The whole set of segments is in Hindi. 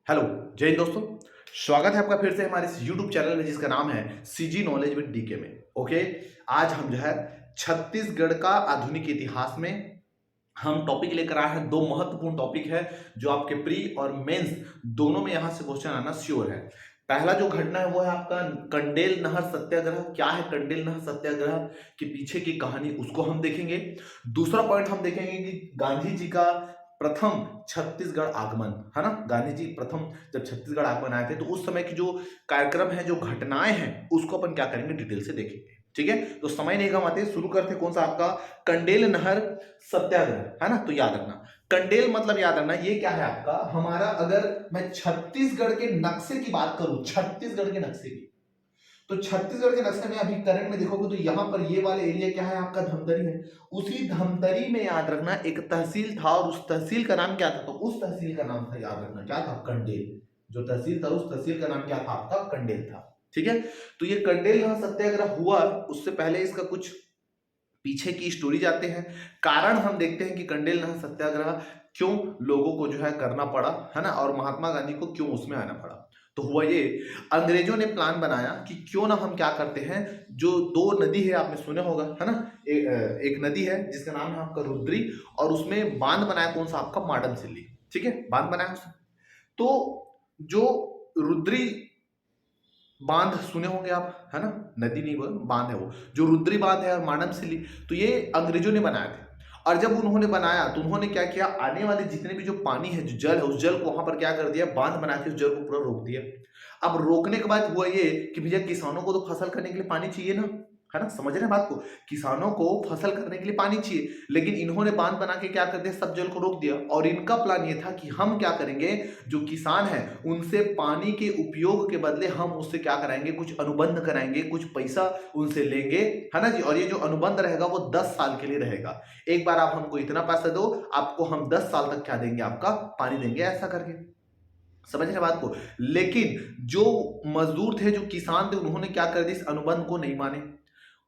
हेलो, जय हिंद दोस्तों। स्वागत है आपका फिर से हमारे इस यूट्यूब चैनल में जिसका नाम है सीजी नॉलेज विद डीके में। ओके, आज हम जो है छत्तीसगढ़ का आधुनिक इतिहास में हम टॉपिक लेकर आए हैं। दो महत्वपूर्ण टॉपिक है जो आपके प्री और मेंस दोनों में यहां से क्वेश्चन आना श्योर है। पहला जो घटना है वो है आपका कंडेल नहर सत्याग्रह। क्या है कंडेल नहर सत्याग्रह के पीछे की कहानी, उसको हम देखेंगे। दूसरा पॉइंट हम देखेंगे कि गांधी जी का प्रथम छत्तीसगढ़ आगमन, है ना। गांधी जी प्रथम जब छत्तीसगढ़ आगमन आए थे तो उस समय की जो कार्यक्रम है, जो घटनाएं हैं, उसको अपन क्या करेंगे, डिटेल से देखेंगे। ठीक है, तो समय नहीं गंवाते, शुरू करते कौन सा आपका कंडेल नहर सत्याग्रह, है ना। तो याद रखना कंडेल मतलब याद रखना ये क्या है आपका हमारा। अगर मैं छत्तीसगढ़ के नक्शे की बात करूं, छत्तीसगढ़ के नक्शे की, तो छत्तीसगढ़ के नक्शे में अभी करंट में देखोगे तो यहां पर ये वाले एरिया क्या है आपका, धमतरी है। उसी धमतरी में याद रखना एक तहसील था और उस तहसील का नाम क्या था, तो उस तहसील का नाम था, याद रखना क्या था, कंडेल। जो तहसील था उस तहसील का नाम क्या था आपका, कंडेल था। ठीक है, तो ये कंडेल यहां सत्याग्रह हुआ। उससे पहले इसका कुछ पीछे की स्टोरी जाते हैं। कारण हम देखते हैं कि कंडेल नहर सत्याग्रह क्यों लोगों को जो है करना पड़ा, है ना, और महात्मा गांधी को क्यों उसमें आना पड़ा। तो हुआ ये, अंग्रेजों ने प्लान बनाया कि क्यों ना हम क्या करते हैं, जो दो नदी है आपने सुने होगा, है ना। एक नदी है जिसका नाम है आपका रुद्री, और उसमें बांध बनाया कौन सा आपका, माडम सिल्ली। ठीक है, बांध बनाया उसने। तो जो रुद्री बांध सुने होंगे आप, है ना, नदी नहीं, वो बांध है, वो जो रुद्री बांध है और मानम सिल्ली, तो ये अंग्रेजों ने बनाए थे। और जब उन्होंने बनाया तो उन्होंने क्या किया, आने वाले जितने भी जो पानी है, जो जल है, उस जल को वहां पर क्या कर दिया, बांध बना के उस जल को पूरा रोक दिया। अब रोकने के बाद हुआ ये कि भैया किसानों को तो फसल करने के लिए पानी चाहिए ना, है ना, समझ रहे हैं बात को। किसानों को फसल करने के लिए पानी चाहिए, लेकिन इन्होंने बांध बना के क्या कर दिया, सब जल को रोक दिया। और इनका प्लान ये था कि हम क्या करेंगे, जो किसान है उनसे पानी के उपयोग के बदले हम उससे क्या कराएंगे, कुछ अनुबंध कराएंगे, कुछ पैसा उनसे लेंगे, है ना जी। और ये जो अनुबंध रहेगा वो 10 साल के लिए रहेगा। एक बार आप हमको इतना पैसा दो, आपको हम 10 साल तक क्या देंगे, आपका पानी देंगे, ऐसा करके। समझ रहे बात को। लेकिन जो मजदूर थे, जो किसान थे, उन्होंने क्या कर दिया, इस अनुबंध को नहीं माने।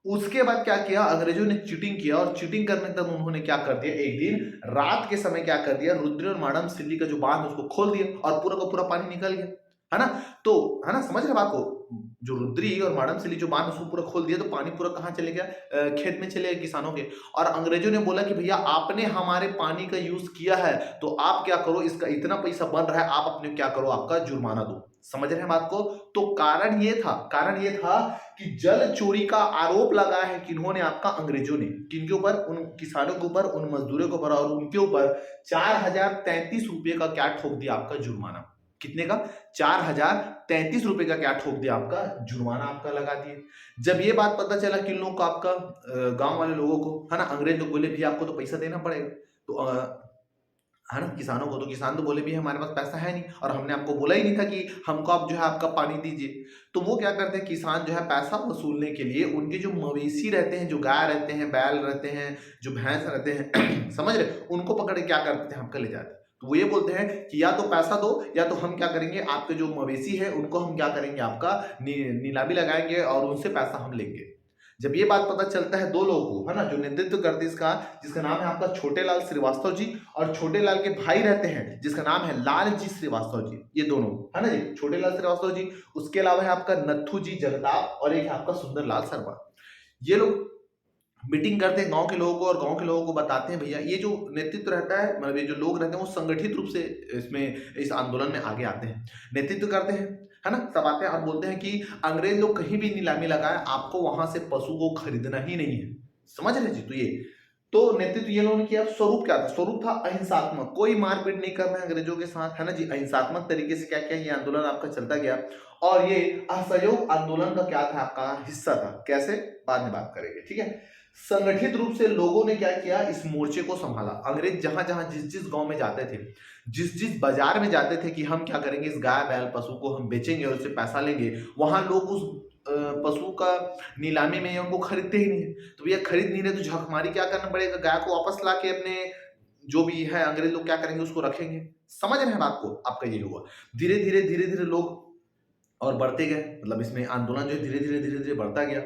उसके बाद क्या किया, अंग्रेजों ने चीटिंग किया, और चीटिंग करने तक उन्होंने क्या कर दिया, एक दिन रात के समय क्या कर दिया, रुद्री और माडम सिल्ली का जो बांध उसको खोल दिया और पूरा का पूरा पानी निकल गया, है ना। तो है ना, समझ रहे बात को। जो रुद्री और माडम सिल्ली जो बांध उसको पूरा खोल दिया, तो पानी पूरा कहाँ चले गया, खेत में चले गए किसानों के। और अंग्रेजों ने बोला कि भैया आपने हमारे पानी का यूज किया है, तो आप क्या करो, इसका इतना पैसा बन रहा है, आप अपने क्या करो, आपका जुर्माना दो। समझ रहे हैं बात को। तो कारण ये था कि जल चोरी का आरोप लगा है किन्होंने, आपका अंग्रेजों ने, किनके ऊपर, उन किसानों के ऊपर, उन मजदूरों के ऊपर, और उनके ऊपर 4033 रुपए का क्या ठोक दिया, आपका जुर्माना। कितने का, 4033 रुपए का क्या ठोक दिया, आपका जुर्माना आपका लगा दिए। जब ये बात पता चला किन लोगों को, आपका गांव वाले लोगों को, है ना, अंग्रेज लोग बोले भी आपको तो पैसा देना पड़ेगा। तो है ना, किसानों को, तो किसान तो बोले भी हमारे पास पैसा है नहीं, और हमने आपको बोला ही नहीं था कि हमको आप जो है आपका पानी दीजिए। तो वो क्या करते हैं, किसान जो है पैसा वसूलने के लिए उनके जो मवेशी रहते हैं, जो गाय रहते हैं, बैल रहते हैं, जो भैंस रहते हैं समझ रहे, उनको पकड़ के क्या करते हैं, आपका ले जाते हैं। तो वो ये बोलते हैं कि या तो पैसा दो, या तो हम क्या करेंगे, आपके जो मवेशी है उनको हम क्या करेंगे, आपका नीलामी लगाएंगे और उनसे पैसा हम लेंगे। जब ये बात पता चलता है दो लोगों को, है ना, जो नेतृत्व करते हैं इसका, जिसका नाम है आपका छोटे लाल श्रीवास्तव जी, और छोटे लाल के भाई रहते हैं जिसका नाम है लाल जी श्रीवास्तव जी, ये दोनों, है ना जी, छोटे लाल श्रीवास्तव जी। उसके अलावा है आपका नत्थू जी जगताप, और एक है आपका सुंदर लाल शर्मा। ये लोग मीटिंग करते हैं गांव के लोगों को, और गांव के लोगों को बताते हैं भैया ये जो नेतृत्व रहता है, मतलब ये जो लोग रहते हैं वो संगठित रूप से इसमें, इस आंदोलन में आगे आते हैं, नेतृत्व करते हैं, है ना। सब आते हैं और बोलते हैं कि अंग्रेज लोग कहीं भी नीलामी लगाए, आपको वहां से पशु को खरीदना ही नहीं है। समझ रहे जी। तो ये तो नेतृत्व ये लोगों ने किया। स्वरूप क्या था, स्वरूप था अहिंसात्मक, कोई मारपीट नहीं करना है अंग्रेजों के साथ, है ना जी। अहिंसात्मक तरीके से क्या किया, ये आंदोलन आपका चलता गया। और ये असहयोग आंदोलन का क्या था, आपका हिस्सा था। कैसे, बाद में बात करेंगे, ठीक है। संगठित रूप से लोगों ने क्या किया, इस मोर्चे को संभाला। अंग्रेज जहां जहां जिस जिस गांव में जाते थे, जिस जिस बाजार में जाते थे कि हम क्या करेंगे, इस गाय बैल पशु को हम बेचेंगे और उससे पैसा लेंगे, वहां लोग उस पशु का नीलामी में उनको खरीदते ही नहीं है। तो भैया खरीद नहीं रहे तो झकमारी क्या करना पड़ेगा, गाय को वापस ला के अपने जो भी है अंग्रेज लोग क्या करेंगे, उसको रखेंगे। समझ रहे हैं बात को। आपका ये हुआ, धीरे धीरे लोग और बढ़ते गए, मतलब इसमें आंदोलन जो है धीरे धीरे बढ़ता गया।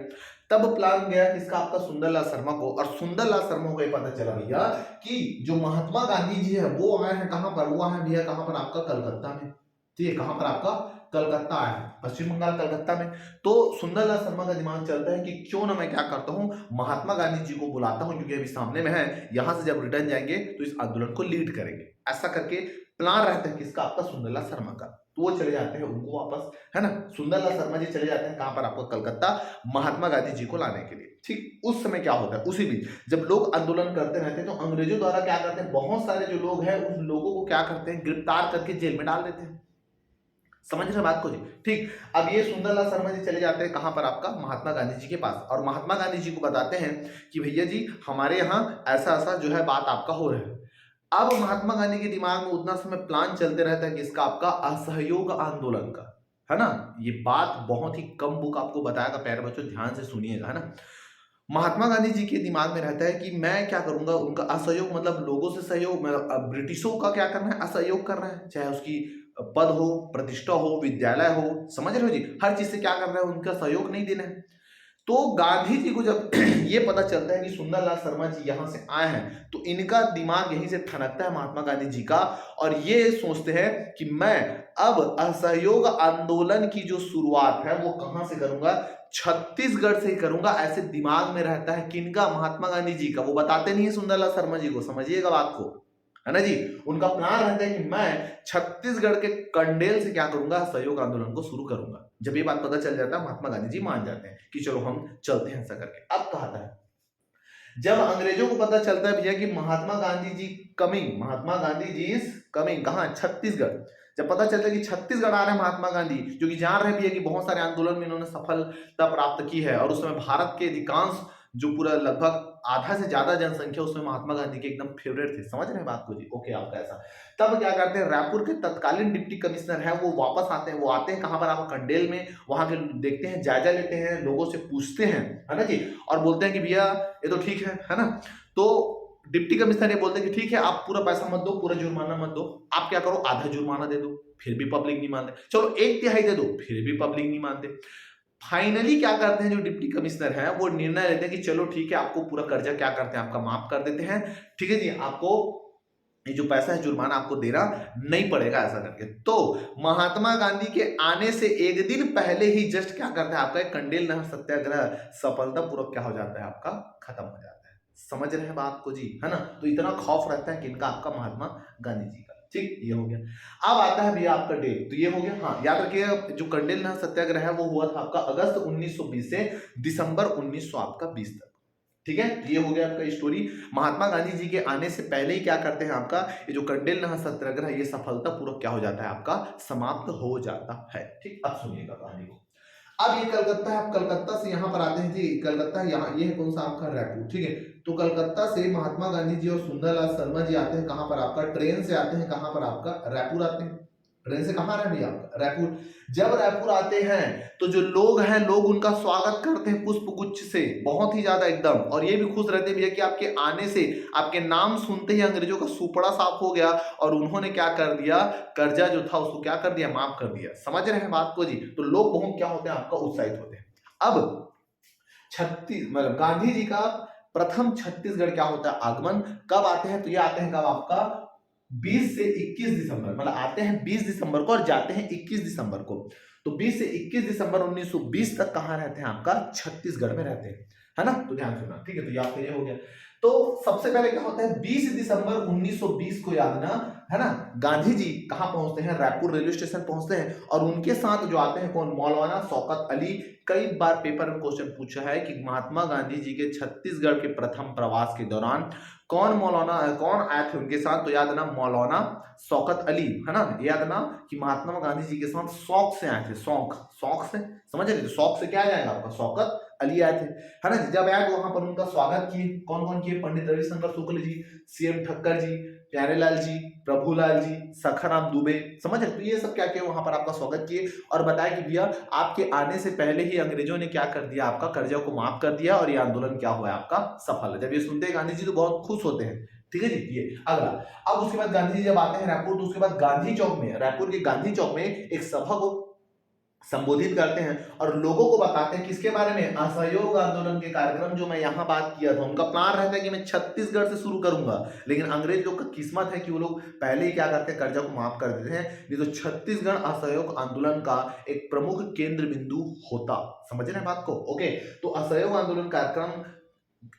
तब प्लान गया किसका, आपका सुंदरलाल शर्मा को। और सुंदरलाल शर्मा को ये पता चला भैया कि जो महात्मा गांधी जी है वो आए हैं कहां पर, वो आए हैं भैया कहां पर, आपका कलकत्ता में। ठीक है, कहां पर आपका कलकत्ता आया है, पश्चिम बंगाल कलकत्ता में। तो सुंदरलाल शर्मा का दिमाग चलता है कि क्यों ना मैं क्या करता हूं, महात्मा गांधी जी को बुलाता हूं, क्योंकि अभी सामने में है, यहां से जब रिटर्न जाएंगे तो इस आंदोलन को लीड करेंगे। ऐसा करके प्लान रहता है किसका, आपका सुंदरलाल शर्मा का। तो वो चले जाते हैं उनको वापस, है ना, सुंदरलाल शर्मा जी चले जाते हैं कहां पर, आपको कलकत्ता, महात्मा गांधी जी को लाने के लिए। ठीक उस समय क्या होता है, उसी बीच जब लोग आंदोलन करते रहते हैं तो अंग्रेजों द्वारा क्या करते हैं, बहुत सारे जो लोग हैं उन लोगों को क्या करते हैं, गिरफ्तार करके जेल में डाल देते हैं। समझ रहे बात को जी। ठीक, अब ये सुंदरलाल शर्मा जी चले जाते हैं कहां पर, आपका महात्मा गांधी जी के पास, और महात्मा गांधी जी को बताते हैं कि भैया जी हमारे यहाँ ऐसा ऐसा जो है बात आपका हो रहा है। अब महात्मा गांधी के दिमाग में उतना समय प्लान चलते रहता है किसका, आपका असहयोग आंदोलन का, है ना। ये बात बहुत ही कम बुक आपको बताएगा, प्यारे बच्चों ध्यान से सुनिएगा, है ना। महात्मा गांधी जी के दिमाग में रहता है कि मैं क्या करूंगा, उनका असहयोग मतलब लोगों से सहयोग, मतलब ब्रिटिशों का क्या करना है, असहयोग करना है, चाहे उसकी पद हो, प्रतिष्ठा हो, विद्यालय हो, समझ रहे हो जी, हर चीज से क्या करना है, उनका सहयोग नहीं देना है। तो गांधी जी को जब ये पता चलता है कि सुंदरलाल शर्मा जी यहां से आए हैं, तो इनका दिमाग यहीं से ठनकता है महात्मा गांधी जी का, और ये सोचते हैं कि मैं अब असहयोग आंदोलन की जो शुरुआत है वो कहां से करूंगा, छत्तीसगढ़ से ही करूंगा। ऐसे दिमाग में रहता है किनका, महात्मा गांधी जी का। वो बताते नहीं है सुंदरलाल शर्मा जी को, समझिएगा बात को, है ना जी। उनका प्लान रहता है कि मैं छत्तीसगढ़ के कंडेल से क्या करूंगा, सहयोग आंदोलन को शुरू करूंगा। जब ये बात पता चल जाता है महात्मा गांधी जी मान जाते हैं कि चलो हम चलते हैं ऐसा करके। अब कहा था, जब अंग्रेजों को पता चलता है भैया कि Mahatma Gandhi ji coming, Mahatma Gandhi ji is coming, कहां, छत्तीसगढ़। जब पता चलता है कि छत्तीसगढ़ आ रहे हैं महात्मा गांधी, जो कि जान रहे भी है कि बहुत सारे आंदोलन में इन्होंने सफलता प्राप्त की है, और उस समय भारत के अधिकांश जो पूरा लगभग आधा से ज्यादा जनसंख्या उसमें महात्मा गांधी के एकदम फेवरेट थे। समझ रहे हैं बात को जी, ओके आपका ऐसा। तब क्या करते हैं, रायपुर के तत्कालीन डिप्टी कमिश्नर है वो वापस आते हैं, वो आते हैं कहां पर, आपको कंडेल में, वहां के देखते हैं, जायजा लेते हैं, लोगों से पूछते हैं, है ना जी, और बोलते हैं कि भैया ये तो ठीक है ना। तो डिप्टी कमिश्नर ये बोलते हैं कि ठीक है, आप पूरा पैसा मत दो, पूरा जुर्माना मत दो, आप क्या करो, आधा जुर्माना दे दो, फिर भी पब्लिक नहीं मानते, चलो एक तिहाई दे दो, फिर भी पब्लिक नहीं मानते। फाइनली क्या करते हैं जो डिप्टी कमिश्नर है, वो निर्णय लेते हैं कि चलो ठीक है, आपको पूरा कर्जा क्या करते हैं, आपका माफ कर देते हैं, ठीक है जी, आपको ये जो पैसा है जुर्माना आपको देना नहीं पड़ेगा, ऐसा करके। तो महात्मा गांधी के आने से एक दिन पहले ही जस्ट क्या करता है, आपका एक कंडेल नहर सत्याग्रह सफलतापूर्वक क्या हो जाता है, आपका खत्म हो जाता है। समझ रहे हैं बात को जी, है ना। तो इतना खौफ रहता है किनका, आपका महात्मा गांधी जी का। ठीक, ये हो गया। अब आता है भैया आपका डेट, तो ये हो गया। हाँ, याद रखिए जो कंडेल नहर सत्याग्रह है वो हुआ था आपका अगस्त 1920 से दिसंबर 1920 तक। ठीक है, ये हो गया आपका स्टोरी। महात्मा गांधी जी के आने से पहले ही क्या करते हैं, आपका ये जो कंडेल नहर सत्याग्रह ये सफलतापूर्वक क्या हो जाता है, आपका समाप्त हो जाता है। ठीक, अब सुनिएगा कहानी को। अब ये कलकत्ता है, आप कलकत्ता से यहाँ पर आते हैं जी, कलकत्ता यहाँ, ये है कौन सा, आपका रायपुर। ठीक है, तो कलकत्ता से महात्मा गांधी जी और सुंदरलाल शर्मा जी आते हैं कहाँ पर, आपका ट्रेन से आते हैं कहाँ पर, आपका रायपुर आते हैं। ट्रेन से कहाँ रहे भैया, आपका रायपुर। जब रायपुर आते हैं तो जो लोग हैं, लोग उनका स्वागत करते हैं पुष्प गुच्छ से, बहुत ही ज्यादा एकदम, और ये भी खुश रहते हैं भैया कि आपके आने से, आपके नाम सुनते ही अंग्रेजों का सुपड़ा साफ हो गया, और उन्होंने क्या कर दिया, कर्जा जो था उसको क्या कर दिया, माफ कर दिया। समझ रहे हैं बात को जी। तो लोग बहुत क्या होते हैं, आपका उत्साहित होते हैं। अब मतलब गांधी जी का प्रथम छत्तीसगढ़ क्या होता है, आगमन कब आते हैं, तो ये आते हैं कब, आपका 20 से 21 दिसंबर, मतलब आते हैं 20 दिसंबर को और जाते हैं 21 दिसंबर को। तो 20 से 21 दिसंबर 1920 तक कहां रहते हैं, आपका छत्तीसगढ़ में रहते हैं, है ना। तो ध्यान सुना, ठीक है, तो याद करिए, हो गया। तो सबसे पहले क्या होता है, 20 दिसंबर 1920 को याद ना, है ना, गांधी जी कहां पहुंचते हैं, रायपुर रेलवे स्टेशन पहुंचते हैं, और उनके साथ जो आते हैं कौन, मौलाना शौकत अली। कई बार पेपर में क्वेश्चन पूछा है कि महात्मा गांधी जी के छत्तीसगढ़ के प्रथम प्रवास के दौरान कौन आए थे उनके साथ, तो याद ना, मौलाना शौकत अली, है ना। याद ना कि महात्मा गांधी जी के साथ शौक से आए थे, शौक से, समझ रहे, शौक से क्या आ जाएगा, आपका शौकत अली आए थे, है ना। जब आए तो वहां पर उनका स्वागत किए, कौन कौन किए, पंडित रविशंकर शुक्ल जी, सीएम ठक्कर जी, प्यारेलाल जी, प्रभुलाल जी, सखाराम दुबे, समझ रहे। तो ये सब क्या किए, वहां पर आपका स्वागत किए, और बताया कि भैया आपके आने से पहले ही अंग्रेजों ने क्या कर दिया, आपका कर्जा को माफ कर दिया, और ये आंदोलन क्या हुआ, आपका सफल है। जब ये सुनते हैं गांधी जी तो बहुत खुश होते हैं। ठीक है जी, ये अगला। अब उसके बाद गांधी जी जब आते हैं रायपुर, तो उसके बाद गांधी चौक में, रायपुर के गांधी चौक में एक सभा को संबोधित करते हैं और लोगों को बताते हैं किसके बारे में, असहयोग आंदोलन के कार्यक्रम जो मैं यहाँ बात किया था। उनका प्लान रहता है कि मैं छत्तीसगढ़ से शुरू करूंगा, लेकिन अंग्रेज लोग का किस्मत है कि वो लोग पहले ही क्या करते हैं, कर्जा को माफ कर देते हैं, नहीं तो छत्तीसगढ़ असहयोग आंदोलन का एक प्रमुख केंद्र बिंदु होता। समझ रहे हैं बात को? ओके, तो असहयोग आंदोलन कार्यक्रम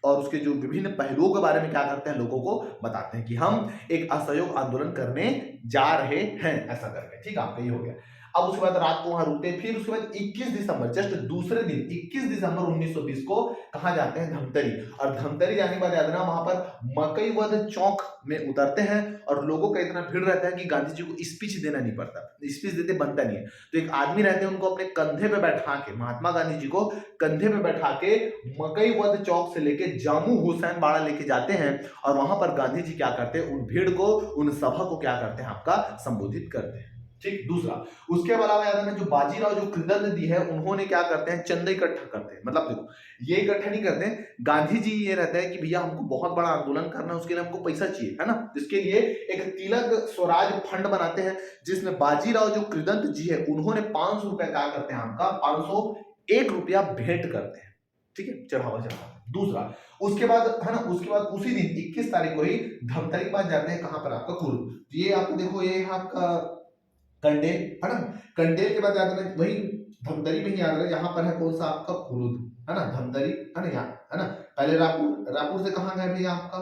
और उसके जो विभिन्न पहलुओं के बारे में क्या करते हैं, लोगों को बताते हैं कि हम एक असहयोग आंदोलन करने जा रहे हैं, ऐसा करके। ठीक है, आपका ये हो गया। अब उसके बाद रात को वहां रुकते हैं, फिर उसके बाद 21 दिसंबर जस्ट दूसरे दिन 21 दिसंबर 1920 को कहा जाते हैं धमतरी, और धमतरी जाने के बाद याद रखना वहां पर मकई वध चौक में उतरते हैं और लोगों का इतना भीड़ रहता है कि गांधी जी को स्पीच देना नहीं पड़ता, स्पीच देते बनता नहीं है। तो एक आदमी रहते हैं, उनको अपने कंधे पे बैठा के, महात्मा गांधी जी को कंधे पे बैठा के मकई वध चौक से लेके जामू हुसैन बाड़ा लेके जाते हैं, और वहां पर गांधी जी क्या करते हैं, उन भीड़ को, उन सभा को क्या करते हैं, आपका संबोधित करते हैं। ठीक, दूसरा उसके अलावा याद है जो बाजीराव जो कृतज्ञ दी है, उन्होंने क्या करते हैं, चंदा इकट्ठा करते हैं। मतलब देखो, ये इकट्ठा नहीं करते हैं, गांधी जी ये रहता है कि भैया हमको बहुत बड़ा आंदोलन करना है, उसके लिए हमको पैसा चाहिए, है ना। इसके लिए एक तिलक स्वराज फंड बनाते हैं, जिसमें बाजीराव जो कृतज्ञ जी है, उन्होंने 500 रुपया क्या करते हैं, आपका 501 रुपया भेंट करते हैं। ठीक है, चढ़ावा चढ़ावा। दूसरा उसके बाद है ना, उसके बाद उसी दिन 21 तारीख को ही धमतरी के पास जाते हैं, कहां पर, आपका कुरुद। ये आपको देखो, ये आपका कंडेल, है ना। कंडेल के बाद याद रहे, वही धमतरी में ही याद रहे, यहाँ पर है कौन सा, आपका कुरुद, है ना, धमतरी, है ना, यहाँ, है ना। पहले रायपुर, रायपुर से कहाँ गए भैया, आपका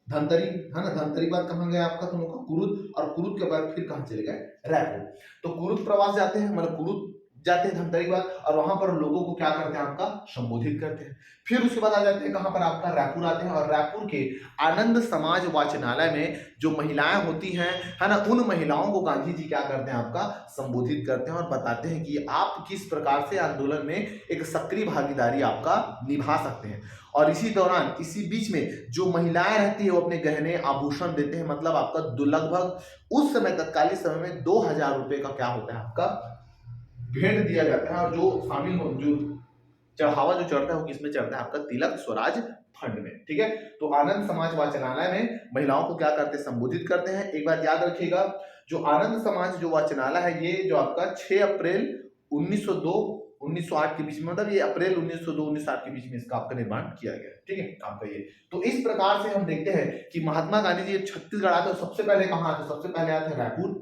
धमतरी, है ना। धमतरी के बाद कहाँ गए आपका, तुम लोग का कुरुद, और कुरुद के बाद फिर कहाँ चले गए, रायपुर। तो कुरुद प्रवास जाते हैं, मतलब कुरुद जाते हैं धमतरी के बाद, और वहां पर लोगों को क्या करते हैं, आपका संबोधित करते हैं। फिर उसके बाद आ जाते हैं कहां पर, आपका रायपुर आते हैं, और रायपुर के आनंद समाज वाचनालय में जो महिलाएं होती हैं, है ना, उन महिलाओं को गांधी जी क्या करते हैं, आपका संबोधित करते हैं और बताते हैं कि आप किस प्रकार से आंदोलन में एक सक्रिय भागीदारी आपका निभा सकते हैं। और इसी दौरान, इसी बीच में जो महिलाएं रहती है, वो अपने गहने आभूषण देते हैं, मतलब आपका लगभग उस समय तत्कालीन समय में 2000 रुपए का क्या होता है, आपका भेंट दिया जाता है। और जो शामिल हो, जो चढ़ावा जो चढ़ता है, वो किसमें चढ़ता है, आपका तिलक स्वराज फंड में। ठीक है, तो आनंद समाज वाचनालय में महिलाओं को क्या करते हैं, संबोधित करते हैं। एक बात याद रखिएगा, जो आनंद समाज जो वाचनालय है, ये जो आपका 6 अप्रैल 1902 1908 के बीच में, मतलब ये अप्रैल 1902 1908 के बीच में इसका आपका निर्माण किया गया। ठीक है, आपका ये। तो इस प्रकार से हम देखते हैं कि महात्मा गांधी जी छत्तीसगढ़ आते, सबसे पहले कहां आते, सबसे पहले आते हैं रायपुर,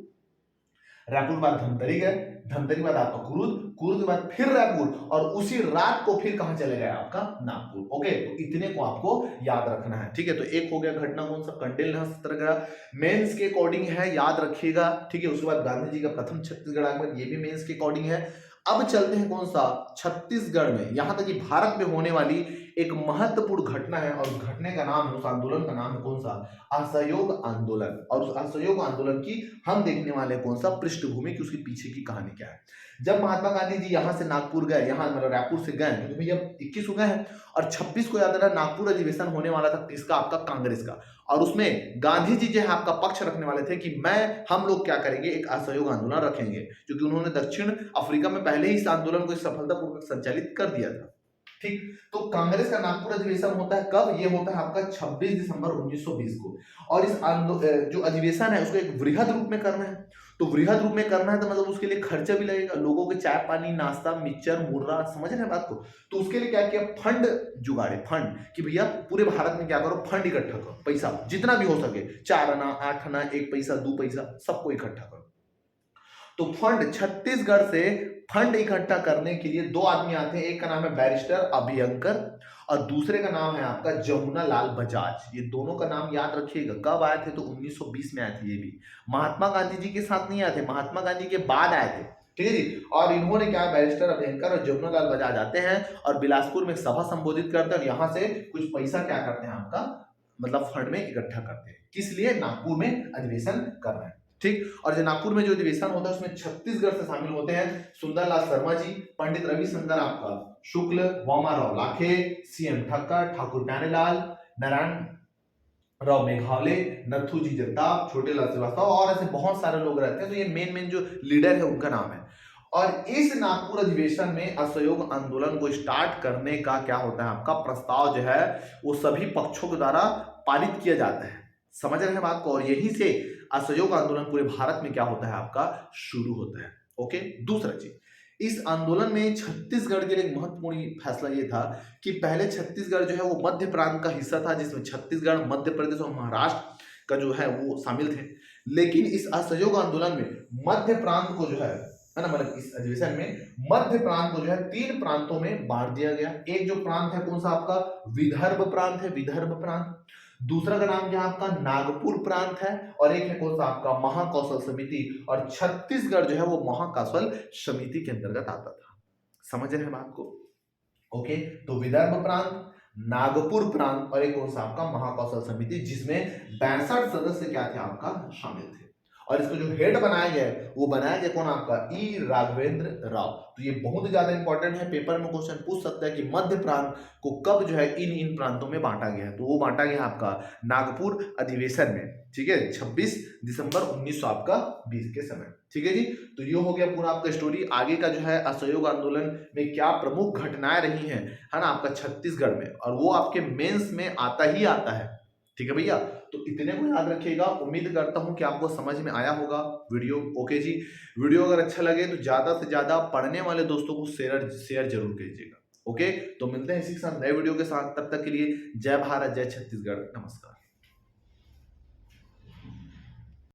रायपुर के बाद धमतरी गए, धमतरी के बाद आपका कुरुद, कुरुद के बाद फिर रायपुर, और उसी रात को फिर कहां चले गए, आपका नागपुर। ओके, तो इतने को आपको याद रखना है। ठीक है, तो एक हो गया घटना, कौन सा, कंडेल हस्त्र गया, मेंस के अकॉर्डिंग है, याद रखिएगा। ठीक है, उसके बाद गांधी जी का प्रथम छत्तीसगढ़ आगमन, ये भी मेंस के अकॉर्डिंग है। अब चलते हैं कौन सा, छत्तीसगढ़ में, यहां तक कि भारत में होने वाली एक महत्वपूर्ण घटना है, और उस घटने का नाम है, उस आंदोलन का नाम है कौन सा, असहयोग आंदोलन। और उस असहयोग आंदोलन की हम देखने वाले कौन सा, पृष्ठभूमि की, उसके पीछे की कहानी क्या है। जब महात्मा गांधी जी यहाँ से नागपुर गए, यहाँ मतलब रायपुर से गए, क्योंकि भैया 21 को गए हैं, और 26 को याद रहा नागपुर अधिवेशन होने वाला था, किसका, आपका कांग्रेस का। और उसमें गांधी जी जो है आपका पक्ष रखने वाले थे कि हम लोग क्या करेंगे, एक असहयोग आंदोलन रखेंगे, क्योंकि उन्होंने दक्षिण अफ्रीका में पहले ही इस आंदोलन को सफलतापूर्वक संचालित कर दिया था। ठीक, तो कांग्रेस का नागपुर अधिवेशन होता है कब, ये होता है आपका 26 दिसंबर 1920 को। और इस जो अधिवेशन है, उसको एक वृहद रूप में करना है। तो वृहद रूप में करना है, तो मतलब उसके लिए खर्चा भी लगेगा, लोगों के चाय पानी नाश्ता मिक्सचर मुर्रा, समझ रहे हैं बात को। तो उसके लिए क्या किया, फंड जुगाड़े, फंड कि भैया पूरे भारत में क्या करो, फंड इकट्ठा करो, पैसा जितना भी हो सके, 4 आना 8 आना 1 पैसा 2 पैसा, सबको इकट्ठा करो। तो फंड, छत्तीसगढ़ से फंड इकट्ठा करने के लिए 2 आदमी आते हैं, एक का नाम है बैरिस्टर अभयंकर, और दूसरे का नाम है आपका जमुना लाल बजाज। ये दोनों का नाम याद रखिएगा। कब आए थे, तो 1920 में आए थे। ये भी महात्मा गांधी जी के साथ नहीं आए थे, महात्मा गांधी के बाद आए थे। ठीक है जी, और इन्होंने क्या, बैरिस्टर अभयंकर और जमुना लाल बजाज आते हैं, और बिलासपुर में सभा संबोधित करते हैं, और यहाँ से कुछ पैसा क्या करते हैं, आपका मतलब फंड में इकट्ठा करते हैं, किस लिए, नागपुर में अधिवेशन कर रहे हैं। ठीक, और जो नागपुर में जो अधिवेशन होता है, उसमें छत्तीसगढ़ से शामिल होते हैं सुंदरलाल शर्मा जी, पंडित रविशंकर आपका शुक्ल, वामाराव लाखे, सीएम ठक्कर, ठाकुर प्यारेलाल, नारायण राव मेघावले, नथुजी जगताप, छोटेलाल श्रीवास्तव, और ऐसे बहुत सारे लोग रहते हैं। तो ये मेन जो लीडर है उनका नाम है। और इस नागपुर अधिवेशन में असहयोग आंदोलन को स्टार्ट करने का क्या होता है, आपका प्रस्ताव जो है वो सभी पक्षों के द्वारा पारित किया जाता है। समझ रहे हैं बात को, और यहीं से असहयोग आंदोलन पूरे भारत में क्या होता है, आपका शुरू होता है। ओके, दूसरा चीज, इस आंदोलन में छत्तीसगढ़ के लिए एक महत्वपूर्ण फैसला ये था कि पहले छत्तीसगढ़ जो है वो मध्य प्रांत का हिस्सा था, जिसमें छत्तीसगढ़, मध्य प्रदेश और महाराष्ट्र का जो है वो शामिल थे। लेकिन इस असहयोग आंदोलन में मध्य प्रांत को जो है ना, मतलब इस अधिवेशन में मध्य प्रांत को जो है 3 प्रांतों में बांट दिया गया। एक जो प्रांत है कौन सा आपका, विदर्भ प्रांत है, विदर्भ प्रांत। दूसरा का नाम क्या है आपका, नागपुर प्रांत है। और एक है कौन सा आपका, महाकौशल समिति। और छत्तीसगढ़ जो है वो महाकौशल समिति के अंतर्गत आता था। समझ रहे हैं बात को? ओके, तो विदर्भ प्रांत, नागपुर प्रांत और एक कौन सा आपका, महाकौशल समिति, जिसमें 62 सदस्य क्या थे आपका, शामिल थे। और इसको जो हेड बनाया गया है वो बनाया गया कौन आपका, ई राघवेंद्र राव। तो ये बहुत ज्यादा इंपॉर्टेंट है, पेपर में क्वेश्चन पूछ सकता है कि मध्य प्रांत को कब जो है इन प्रांतों में बांटा गया है। तो वो बांटा गया आपका नागपुर अधिवेशन में, ठीक है, 26 दिसंबर 1920 के समय। ठीक है जी, तो ये हो गया पूरा आपका स्टोरी। आगे का जो है असहयोग आंदोलन में क्या प्रमुख घटनाएं रही हैं, है ना, आपका छत्तीसगढ़ में, और वो आपके मेंस में आता ही आता है। ठीक है भैया, तो इतने को याद रखिएगा। उम्मीद करता हूं कि आपको समझ में आया होगा वीडियो। ओके जी, वीडियो अगर अच्छा लगे तो ज्यादा से ज्यादा पढ़ने वाले दोस्तों को शेयर जरूर कीजिएगा। ओके, तो मिलते हैं इसी के साथ नए वीडियो के साथ। तब तक के लिए जय भारत, जय छत्तीसगढ़, नमस्कार।